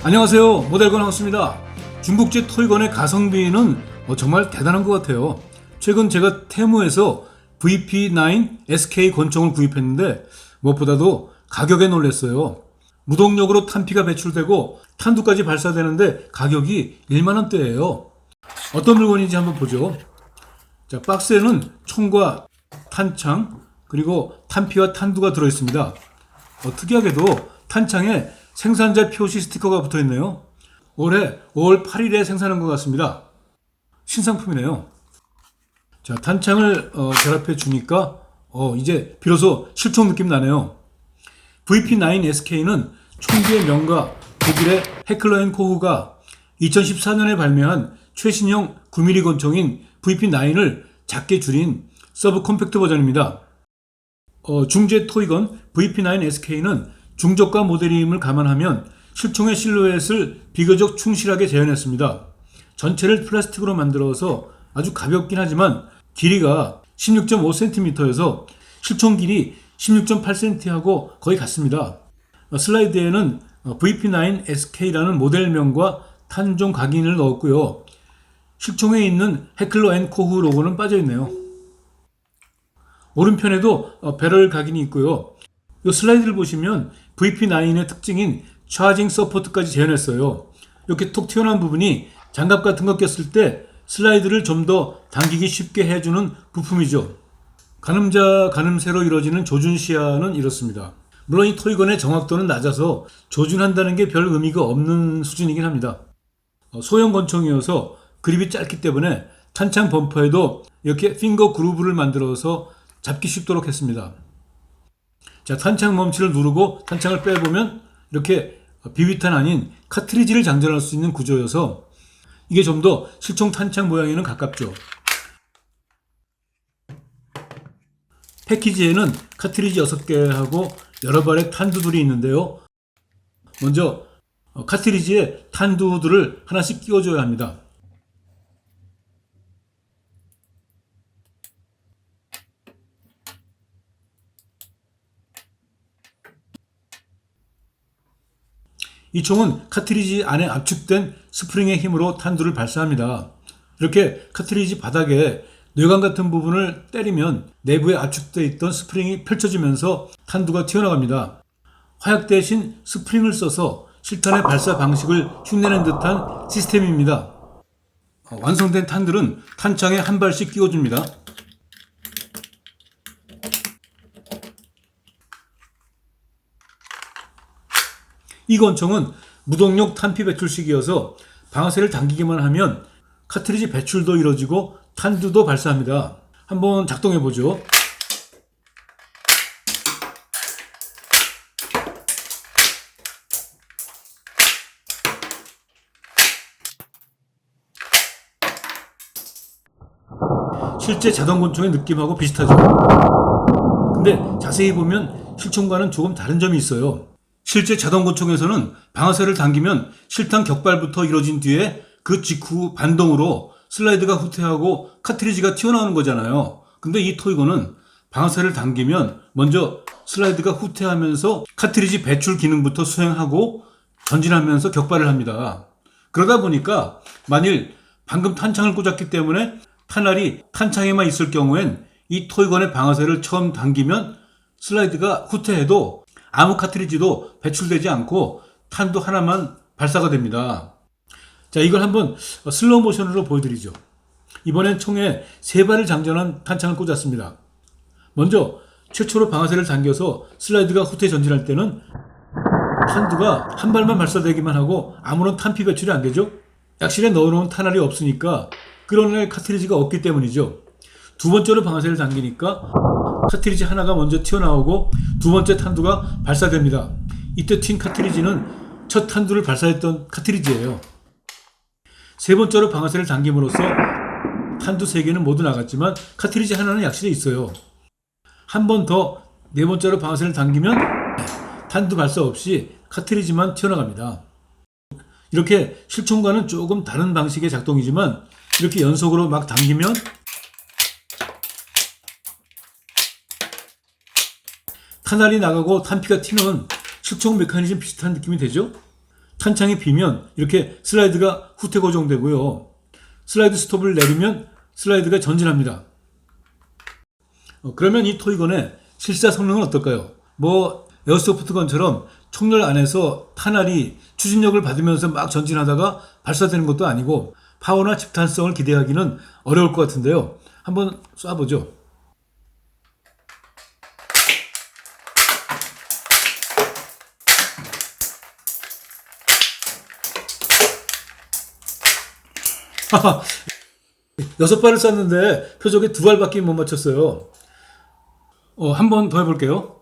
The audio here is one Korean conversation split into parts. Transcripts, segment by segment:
안녕하세요. 모델건 황수입니다. 중국제 토이건의 가성비는 정말 대단한 것 같아요. 최근 제가 테무에서 VP9 SK 권총을 구입했는데 무엇보다도 가격에 놀랐어요. 무동력으로 탄피가 배출되고 탄두까지 발사되는데 가격이 1만원대예요. 어떤 물건인지 한번 보죠. 자, 박스에는 총과 탄창 그리고 탄피와 탄두가 들어있습니다. 특이하게도 탄창에 생산자 표시 스티커가 붙어있네요. 올해 5월 8일에 생산한 것 같습니다. 신상품이네요. 자, 탄창을 결합해 주니까 이제 비로소 실총 느낌 나네요. VP9 SK는 총기의 명가 독일의 헤클러 앤 코흐가 2014년에 발매한 최신형 9mm 권총인 VP9을 작게 줄인 서브 컴팩트 버전입니다. 중제 토이건 VP9 SK는 중저가 모델임을 감안하면 실총의 실루엣을 비교적 충실하게 재현했습니다. 전체를 플라스틱으로 만들어서 아주 가볍긴 하지만 길이가 16.5cm여서 실총 길이 16.8cm하고 거의 같습니다. 슬라이드에는 VP9 SK라는 모델명과 탄종 각인을 넣었고요. 실총에 있는 헤클러 앤 코흐 로고는 빠져있네요. 오른편에도 배럴 각인이 있고요. 이 슬라이드를 보시면 VP9의 특징인 차징 서포트까지 재현했어요. 이렇게 톡 튀어나온 부분이 장갑 같은 거 꼈을 때 슬라이드를 좀 더 당기기 쉽게 해주는 부품이죠. 가늠자 가늠쇠로 이루어지는 조준 시야는 이렇습니다. 물론 이 토이건의 정확도는 낮아서 조준한다는 게 별 의미가 없는 수준이긴 합니다. 소형 권총이어서 그립이 짧기 때문에 탄창 범퍼에도 이렇게 핑거 그루브를 만들어서 잡기 쉽도록 했습니다. 자, 탄창 멈치를 누르고 탄창을 빼보면 이렇게 비비탄 아닌 카트리지를 장전할 수 있는 구조여서 이게 좀 더 실총 탄창 모양에는 가깝죠. 패키지에는 카트리지 6개하고 여러 발의 탄두들이 있는데요. 먼저 카트리지에 탄두들을 하나씩 끼워줘야 합니다. 이 총은 카트리지 안에 압축된 스프링의 힘으로 탄두를 발사합니다. 이렇게 카트리지 바닥에 뇌관 같은 부분을 때리면 내부에 압축되어 있던 스프링이 펼쳐지면서 탄두가 튀어나갑니다. 화약 대신 스프링을 써서 실탄의 발사 방식을 흉내낸 듯한 시스템입니다. 완성된 탄들은 탄창에 한 발씩 끼워줍니다. 이 권총은 무동력 탄피 배출식이어서 방아쇠를 당기기만 하면 카트리지 배출도 이루어지고 탄두도 발사합니다. 한번 작동해 보죠. 실제 자동 권총의 느낌하고 비슷하죠. 근데 자세히 보면 실총과는 조금 다른 점이 있어요. 실제 자동 권총에서는 방아쇠를 당기면 실탄 격발부터 이루어진 뒤에 그 직후 반동으로 슬라이드가 후퇴하고 카트리지가 튀어나오는 거잖아요. 근데 이 토이건은 방아쇠를 당기면 먼저 슬라이드가 후퇴하면서 카트리지 배출 기능부터 수행하고 전진하면서 격발을 합니다. 그러다 보니까 만일 방금 탄창을 꽂았기 때문에 탄알이 탄창에만 있을 경우엔 이 토이건의 방아쇠를 처음 당기면 슬라이드가 후퇴해도 아무 카트리지도 배출되지 않고 탄도 하나만 발사가 됩니다. 자, 이걸 한번 슬로우 모션으로 보여드리죠. 이번엔 총에 3발을 장전한 탄창을 꽂았습니다. 먼저 최초로 방아쇠를 당겨서 슬라이드가 후퇴 전진할 때는 탄두가 한 발만 발사되기만 하고 아무런 탄피 배출이 안 되죠. 약실에 넣어놓은 탄알이 없으니까 끌어낼 카트리지가 없기 때문이죠. 두 번째로 방아쇠를 당기니까 카트리지 하나가 먼저 튀어나오고 두 번째 탄두가 발사됩니다. 이때 튄 카트리지는 첫 탄두를 발사했던 카트리지예요. 세 번째로 방아쇠를 당김으로써 탄두 3개는 모두 나갔지만 카트리지 하나는 약실에 있어요. 한 번 더 네 번째로 방아쇠를 당기면 탄두 발사 없이 카트리지만 튀어나갑니다. 이렇게 실총과는 조금 다른 방식의 작동이지만 이렇게 연속으로 막 당기면 탄알이 나가고 탄피가 튀는 실총 메커니즘 비슷한 느낌이 되죠? 탄창이 비면 이렇게 슬라이드가 후퇴 고정되고요. 슬라이드 스톱을 내리면 슬라이드가 전진합니다. 그러면 이 토이건의 실사 성능은 어떨까요? 에어소프트건처럼 총열 안에서 탄알이 추진력을 받으면서 막 전진하다가 발사되는 것도 아니고 파워나 집탄성을 기대하기는 어려울 것 같은데요. 한번 쏴보죠. 여섯 발을 쐈는데 표적에 두 발밖에 못 맞췄어요. 한 번 더 해볼게요.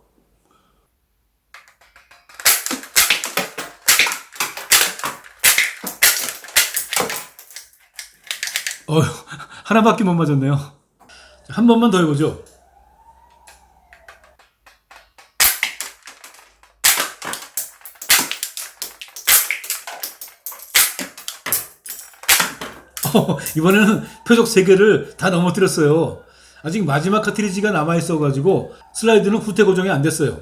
하나밖에 못 맞았네요. 한 번만 더 해보죠. 이번에는 표적 3개를 다 넘어뜨렸어요. 아직 마지막 카트리지가 남아있어가지고 슬라이드는 후퇴 고정이 안 됐어요.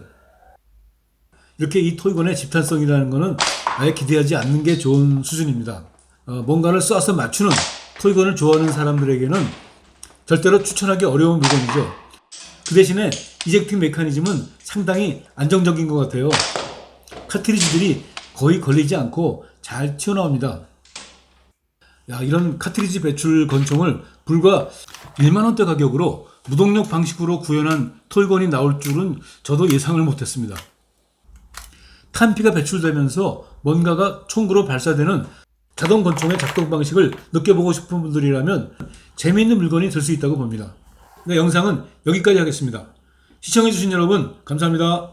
이렇게 이 토이건의 집탄성이라는 거는 아예 기대하지 않는 게 좋은 수준입니다. 뭔가를 쏴서 맞추는 토이건을 좋아하는 사람들에게는 절대로 추천하기 어려운 물건이죠. 그 대신에 이젝팅 메커니즘은 상당히 안정적인 것 같아요. 카트리지들이 거의 걸리지 않고 잘 튀어나옵니다. 이런 카트리지 배출 권총을 불과 1만원대 가격으로 무동력 방식으로 구현한 토이건이 나올 줄은 저도 예상을 못했습니다. 탄피가 배출되면서 뭔가가 총구로 발사되는 자동 권총의 작동 방식을 느껴보고 싶은 분들이라면 재미있는 물건이 될 수 있다고 봅니다. 영상은 여기까지 하겠습니다. 시청해주신 여러분 감사합니다.